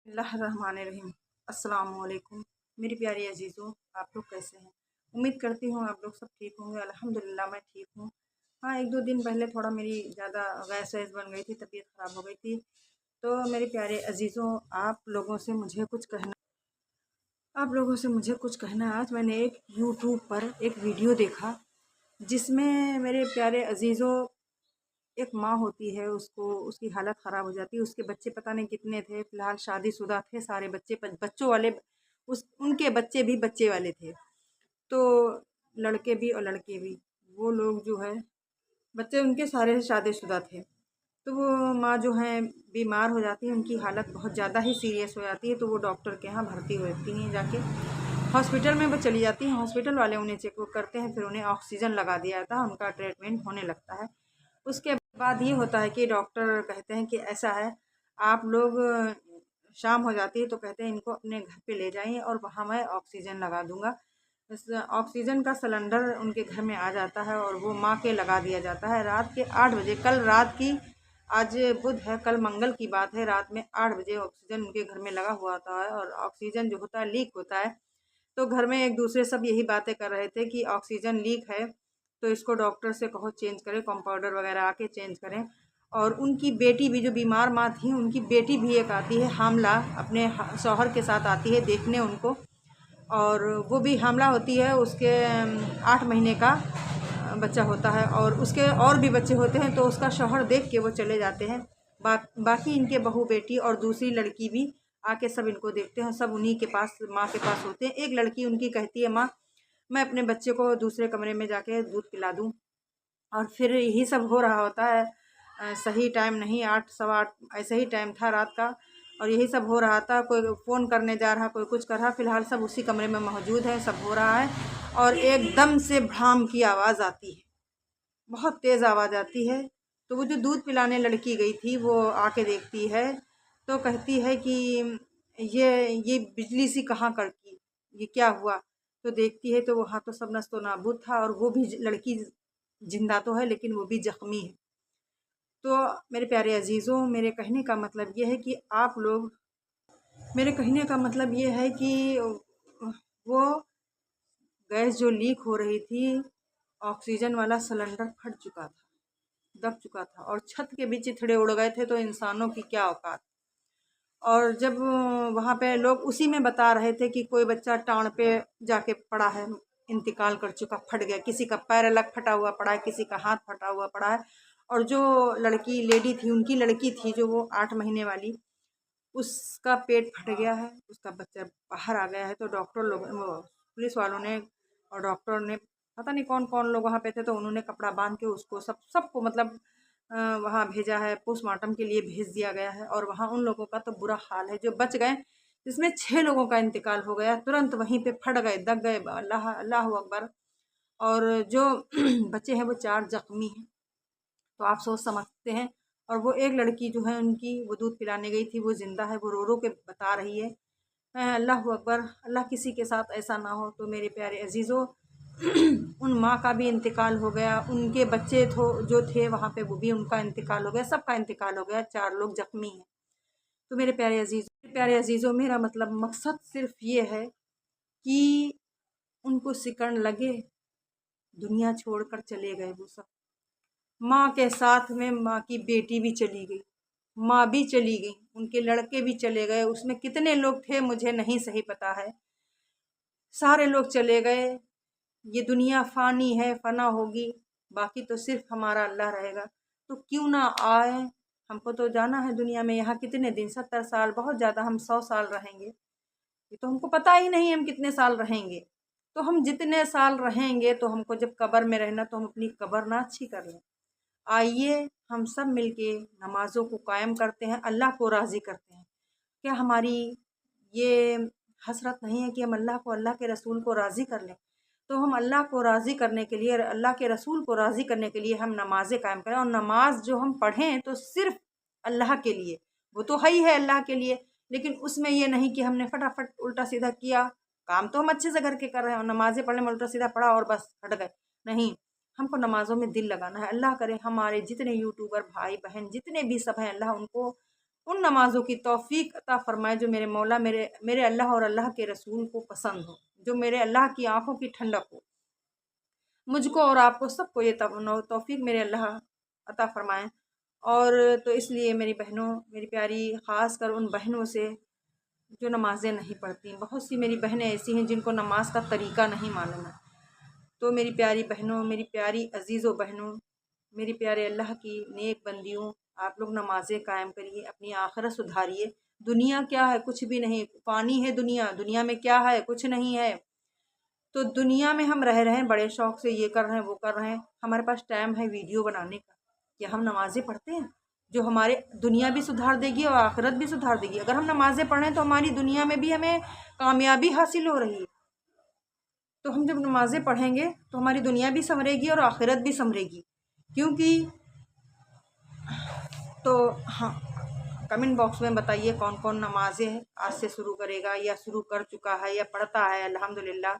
बिस्मिल्लाहिर्रहमानिर्रहीम। अस्सलाम वालेकुम मेरी प्यारी अजीज़ों, आप लोग कैसे हैं? उम्मीद करती हूँ आप लोग सब ठीक होंगे। अल्हम्दुलिल्लाह मैं ठीक हूँ। हाँ, एक दो दिन पहले थोड़ा मेरी ज़्यादा गैस वैस बन गई थी, तबीयत ख़राब हो गई थी। तो मेरे प्यारे अजीज़ों, आप लोगों से मुझे कुछ कहना है। आज मैंने एक यूट्यूब पर एक वीडियो देखा, जिसमें मेरे प्यारे अजीज़ों, एक माँ होती है, उसको उसकी हालत ख़राब हो जाती है। उसके बच्चे पता नहीं कितने थे, फ़िलहाल शादीशुदा थे सारे बच्चे, बच्चों वाले, उस उनके बच्चे भी बच्चे वाले थे। तो लड़के भी और लड़के भी, वो लोग जो है, बच्चे उनके सारे शादीशुदा थे। तो वो माँ जो है बीमार हो जाती है, उनकी हालत बहुत ज़्यादा ही सीरियस हो जाती है। तो वो डॉक्टर के यहाँ भर्ती होती हैं, जाके हॉस्पिटल में वो चली जाती हैं। हॉस्पिटल वाले उन्हें चेक करते हैं, फिर उन्हें ऑक्सीजन लगा दिया जाता है, उनका ट्रीटमेंट होने लगता है। उसके बाद ये होता है कि डॉक्टर कहते हैं कि ऐसा है, आप लोग शाम हो जाती है तो कहते हैं इनको अपने घर पे ले जाइए और वहाँ मैं ऑक्सीजन लगा दूंगा। इस ऑक्सीजन का सिलेंडर उनके घर में आ जाता है और वो माँ के लगा दिया जाता है रात के 8 बजे। कल रात की, आज बुध है, कल मंगल की बात है, रात में 8 बजे ऑक्सीजन उनके घर में लगा हुआ होता है। और ऑक्सीजन जो होता है लीक होता है। तो घर में एक दूसरे सब यही बातें कर रहे थे कि ऑक्सीजन लीक है, तो इसको डॉक्टर से कहो चेंज करें, कंपाउंडर वगैरह आके चेंज करें। और उनकी बेटी भी, जो बीमार माँ थी, उनकी बेटी भी एक आती है हामला, अपने शौहर के साथ आती है देखने उनको। और वो भी हामला होती है, उसके 8 महीने का बच्चा होता है, और उसके और भी बच्चे होते हैं। तो उसका शौहर देख के वो चले जाते हैं। बाकी इनके बहू बेटी और दूसरी लड़की भी आके सब इनको देखते हैं। सब उन्हीं के पास, माँ के पास होते हैं। एक लड़की उनकी कहती है, माँ मैं अपने बच्चे को दूसरे कमरे में जाके दूध पिला दूँ। और फिर यही सब हो रहा होता है। सही टाइम नहीं, 8 सवा 8 ऐसे ही टाइम था रात का, और यही सब हो रहा था। कोई फ़ोन करने जा रहा, कोई कुछ कर रहा। फ़िलहाल सब उसी कमरे में मौजूद है, सब हो रहा है। और एकदम से भ्राम की आवाज़ आती है, बहुत तेज़ आवाज़ आती है। तो वो जो दूध पिलाने लड़की गई थी, वो आके देखती है, तो कहती है कि ये बिजली सी कहाँ कड़की, ये क्या हुआ? तो देखती है तो वहाँ तो सब नस्तो नाबूद था, और वो भी लड़की जिंदा तो है, लेकिन वो भी जख्मी है। तो मेरे प्यारे अजीज़ों, मेरे कहने का मतलब ये है कि वो गैस जो लीक हो रही थी, ऑक्सीजन वाला सिलेंडर फट चुका था, दब चुका था, और छत के भी चिथड़े उड़ गए थे। तो इंसानों की क्या औकात। और जब वहाँ पे लोग उसी में बता रहे थे कि कोई बच्चा टाँड़ पे जाके पड़ा है, इंतकाल कर चुका, फट गया, किसी का पैर अलग फटा हुआ पड़ा है, किसी का हाथ फटा हुआ पड़ा है। और जो लड़की लेडी थी, उनकी लड़की थी जो वो 8 महीने वाली, उसका पेट फट गया है, उसका बच्चा बाहर आ गया है। तो डॉक्टर लोग, वो पुलिस वालों ने और डॉक्टर ने, पता नहीं कौन कौन लोग वहाँ पे थे, तो उन्होंने कपड़ा बांध के उसको सबको मतलब वहाँ भेजा है, पोस्टमार्टम के लिए भेज दिया गया है। और वहाँ उन लोगों का तो बुरा हाल है जो बच गए, जिसमें 6 लोगों का इंतकाल हो गया, तुरंत वहीं पे फट गए, दब गए। अल्लाह अल्लाह अकबर। और जो बच्चे हैं वो 4 जख्मी हैं। तो आप सोच समझते हैं। और वो एक लड़की जो है उनकी, वो दूध पिलाने गई थी, वो ज़िंदा है, वो रो रो के बता रही है। अल्लाह अकबर, अल्लाह किसी के साथ ऐसा ना हो। तो मेरे प्यारे अजीज़ों, उन माँ का भी इंतकाल हो गया, उनके बच्चे जो थे वहाँ पे, वो भी, उनका इंतकाल हो गया, सबका इंतकाल हो गया, 4 लोग जख्मी हैं। तो मेरे प्यारे अजीज़ों, मेरा मतलब मकसद सिर्फ ये है कि उनको सिकड़ लगे, दुनिया छोड़कर चले गए वो सब। माँ के साथ में माँ की बेटी भी चली गई, माँ भी चली गई, उनके लड़के भी चले गए। उसमें कितने लोग थे मुझे नहीं सही पता है, सारे लोग चले गए। ये दुनिया फ़ानी है, फ़ना होगी, बाकी तो सिर्फ हमारा अल्लाह रहेगा। तो क्यों ना आए, हमको तो जाना है दुनिया में। यहाँ कितने दिन, 70 साल, बहुत ज़्यादा हम 100 साल रहेंगे, ये तो हमको पता ही नहीं हम कितने साल रहेंगे। तो हम जितने साल रहेंगे, तो हमको जब कब्र में रहना, तो हम अपनी कब्र ना अच्छी कर लें। आइए हम सब मिलके नमाज़ों को कायम करते हैं, अल्लाह को राज़ी करते हैं। क्या हमारी ये हसरत नहीं है कि हम अल्लाह को, अल्लाह के रसूल को राज़ी कर लें? तो हम अल्लाह को राज़ी करने के लिए, अल्लाह के रसूल को राज़ी करने के लिए हम नमाज़ें कायम करें। और नमाज जो हम पढ़ें तो सिर्फ़ अल्लाह के लिए, वो तो है ही है अल्लाह के लिए। लेकिन उसमें ये नहीं कि हमने फटाफट उल्टा सीधा किया। काम तो हम अच्छे से घर के कर रहे हैं, और नमाज़ें पढ़ने में उल्टा सीधा पढ़ा और बस हट गए, नहीं। हमको नमाज़ों में दिल लगाना है। अल्लाह करे हमारे जितने यूट्यूबर भाई बहन जितने भी सब हैं, अल्लाह उनको उन नमाज़ों की तौफीक अता फरमाए जो मेरे मौला मेरे अल्लाह और अल्लाह के रसूल को पसंद हो, जो मेरे अल्लाह की आंखों की ठंडक हो। मुझको और आपको सबको ये तौफीक मेरे अल्लाह अता फरमाएँ। और तो इसलिए मेरी बहनों, मेरी प्यारी, ख़ास कर उन बहनों से जो नमाज़ें नहीं पढ़ती, बहुत सी मेरी बहनें ऐसी हैं जिनको नमाज का तरीक़ा नहीं मालूम है। तो मेरी प्यारी बहनों, मेरी प्यारी अजीज़ों बहनों, मेरी प्यारे अल्लाह की नेक बंदियों, आप लोग नमाज़ें कायम करिए, अपनी आखिरत सुधारिए। दुनिया क्या है? कुछ भी नहीं, फ़ानी है दुनिया। दुनिया में क्या है? कुछ नहीं है। तो दुनिया में हम रह रहे हैं, बड़े शौक़ से ये कर रहे हैं, वो कर रहे हैं। हमारे पास टाइम है वीडियो बनाने का, क्या हम नमाज़ें पढ़ते हैं जो हमारे दुनिया भी सुधार देगी और आखिरत भी सुधार देगी? अगर हम नमाज़ें पढ़ें तो हमारी दुनिया में भी हमें कामयाबी हासिल हो रही है। तो हम जब नमाज़ें पढ़ेंगे तो हमारी दुनिया भी संवरेगी और आखिरत भी संवरेगी। क्योंकि तो हाँ, कमेंट बॉक्स में बताइए कौन कौन नमाज़ें आज से शुरू करेगा या शुरू कर चुका है या पढ़ता है अल्हम्दुलिल्लाह।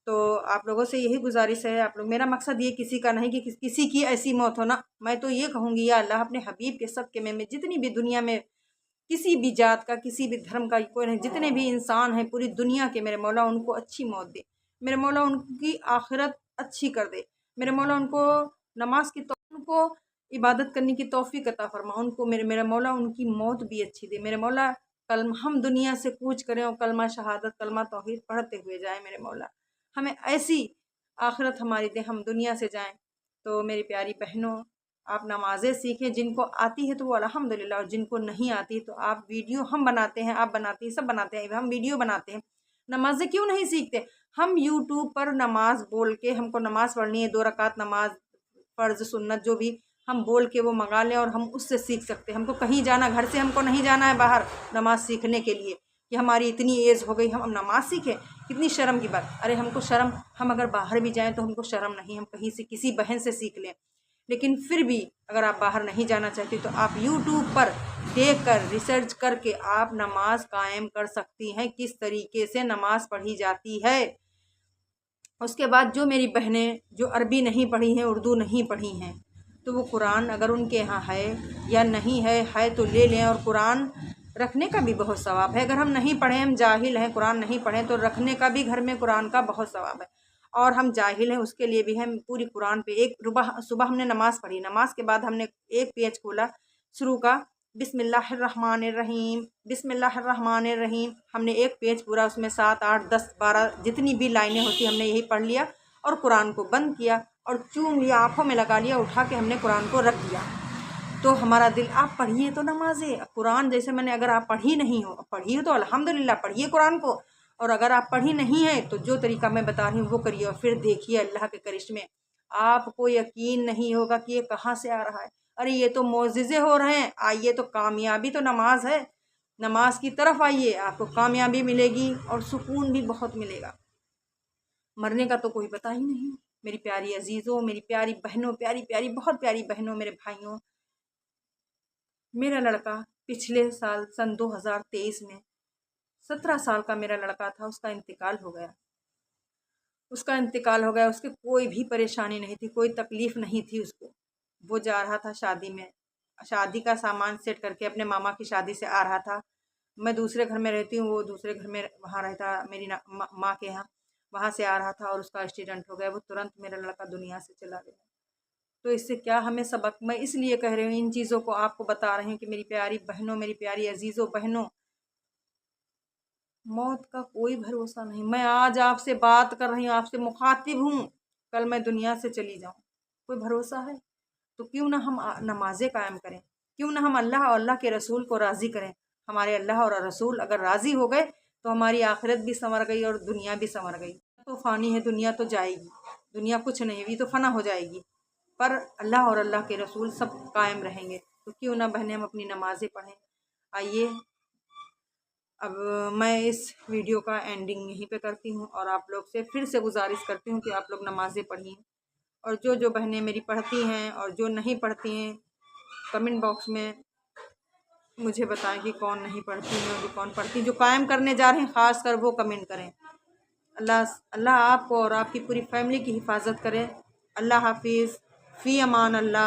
तो आप लोगों से यही गुजारिश है, आप लोग, मेरा मकसद ये किसी का नहीं कि किसी की ऐसी मौत हो ना। मैं तो ये कहूँगी या अल्लाह अपने हबीब के सबके में जितनी भी दुनिया में किसी भी जात का, किसी भी धर्म का कोई नहीं, जितने भी इंसान हैं पूरी दुनिया के, मेरे मौला उनको अच्छी मौत दे। मेरे मौला उनकी आखिरत अच्छी कर दे। मेरे मौला उनको नमाज की उनको इबादत करने की तौफीक अता फरमा। उनको मेरे मौला उनकी मौत भी अच्छी दे। मेरे मौला हम दुनिया से कूच करें और कलमा शहादत, कलमा तौहीद पढ़ते हुए जाएं। मेरे मौला हमें ऐसी आखिरत हमारी दे, हम दुनिया से जाएं। तो मेरी प्यारी बहनों, आप नमाज़ें सीखें। जिनको आती है तो वो अल्हम्दुलिल्लाह, और जिनको नहीं आती तो आप वीडियो, हम बनाते हैं, आप बनाती हैं, सब बनाते हैं, हम वीडियो बनाते हैं। नमाज़ें क्यों नहीं सीखते? हम यूट्यूब पर नमाज बोल के, हमको नमाज़ पढ़नी है 2 रकात नमाज, फ़र्ज़ सुन्नत जो भी, हम बोल के वो मंगा लें और हम उससे सीख सकते हैं। हमको कहीं जाना, घर से हमको नहीं जाना है बाहर नमाज़ सीखने के लिए कि हमारी इतनी एज हो गई हम नमाज़ सीखें। कितनी शर्म की बात। अरे हमको शर्म, हम अगर बाहर भी जाएं तो हमको शर्म नहीं, हम कहीं से किसी बहन से सीख लें। लेकिन फिर भी अगर आप बाहर नहीं जाना चाहती तो आप यूट्यूब पर देख कर, रिसर्च करके आप नमाज कायम कर सकती हैं, किस तरीके से नमाज पढ़ी जाती है। उसके बाद जो मेरी बहनें जो अरबी नहीं पढ़ी हैं, उर्दू नहीं पढ़ी हैं, तो वो कुरान अगर उनके यहाँ है या नहीं है तो ले लें। और कुरान रखने का भी बहुत सवाब है। अगर हम नहीं पढ़ें, हम जाहिल हैं, कुरान नहीं पढ़ें, तो रखने का भी घर में कुरान का बहुत सवाब है। और हम जाहिल हैं उसके लिए भी हम पूरी कुरान पे एक सुबह हमने नमाज़ पढ़ी, नमाज के बाद हमने एक पेज खोला शुरू का, बिस्मिल्लाहिर्रहमानिर्रहीम, बिस्मिल्लाहिर्रहमानिर्रहीम। हमने एक पेज पूरा, उसमें 7, 8, 10, 12 जितनी भी लाइनें होती हमने यही पढ़ लिया और कुरान को बंद किया और चूम लिया, आँखों में लगा लिया, उठा के हमने कुरान को रख दिया। तो हमारा दिल, आप पढ़िए तो नमाज़ें कुरान, जैसे मैंने, अगर आप पढ़ी नहीं हो, पढ़ी हो तो अल्हम्दुलिल्लाह पढ़िए कुरान को। और अगर आप पढ़ी नहीं है तो जो तरीका मैं बता रही हूँ वो करिए और फिर देखिए अल्लाह के करिश्मे। आपको यकीन नहीं होगा कि ये कहाँ से आ रहा है। अरे ये तो मोज़िज़े हो रहे हैं। आइए तो कामयाबी तो नमाज है, नमाज की तरफ आइए, आपको कामयाबी मिलेगी और सुकून भी बहुत मिलेगा। मरने का तो कोई पता ही नहीं। मेरी प्यारी अजीज़ों, मेरी प्यारी बहनों, प्यारी प्यारी बहुत प्यारी बहनों, मेरे भाइयों, मेरा लड़का पिछले साल सन 2023 में 17 साल का मेरा लड़का था, उसका इंतकाल हो गया। उसका इंतकाल हो गया। उसके कोई भी परेशानी नहीं थी, कोई तकलीफ़ नहीं थी उसको। वो जा रहा था शादी में, शादी का सामान सेट करके अपने मामा की शादी से आ रहा था। मैं दूसरे घर में रहती हूँ, वो दूसरे घर में वहाँ रहता, मेरी माँ के यहाँ, वहाँ से आ रहा था और उसका एक्सीडेंट हो गया। वो तुरंत मेरा लड़का दुनिया से चला गया। तो इससे क्या हमें सबक, मैं इसलिए कह रही हूँ, इन चीज़ों को आपको बता रही हूँ कि मेरी प्यारी बहनों, मेरी प्यारी अजीज़ों बहनों, मौत का कोई भरोसा नहीं। मैं आज आपसे बात कर रही हूँ, आपसे मुखातिब हूँ, कल मैं दुनिया से चली जाऊँ, कोई भरोसा है? तो क्यों ना हम नमाज़ें कायम करें, क्यों ना हम अल्लाह और अल्लाह के रसूल को राज़ी करें। हमारे अल्लाह और रसूल अगर राज़ी हो गए तो हमारी आखिरत भी संवर गई और दुनिया भी संवर गई। तो फ़ानी है दुनिया, तो जाएगी, दुनिया कुछ नहीं हुई तो फ़ना हो जाएगी, पर अल्लाह और अल्लाह के रसूल सब कायम रहेंगे। तो क्यों ना बहनें हम अपनी नमाज़ें पढ़ें। आइए, अब मैं इस वीडियो का एंडिंग यहीं पे करती हूँ और आप लोग से फिर से गुजारिश करती हूँ कि आप लोग नमाज़ें पढ़िए। और जो बहनें मेरी पढ़ती हैं और जो नहीं पढ़ती हैं, कमेंट बॉक्स में मुझे बताएं कि कौन नहीं पढ़ती हैं और जो कौन पढ़ती, जो कायम करने जा रहे हैं ख़ास कर वो कमेंट करें। अल्लाह आपको और आपकी पूरी फैमिली की हिफाजत करे। अल्लाह हाफिज़, फ़ी अमान अल्लाह।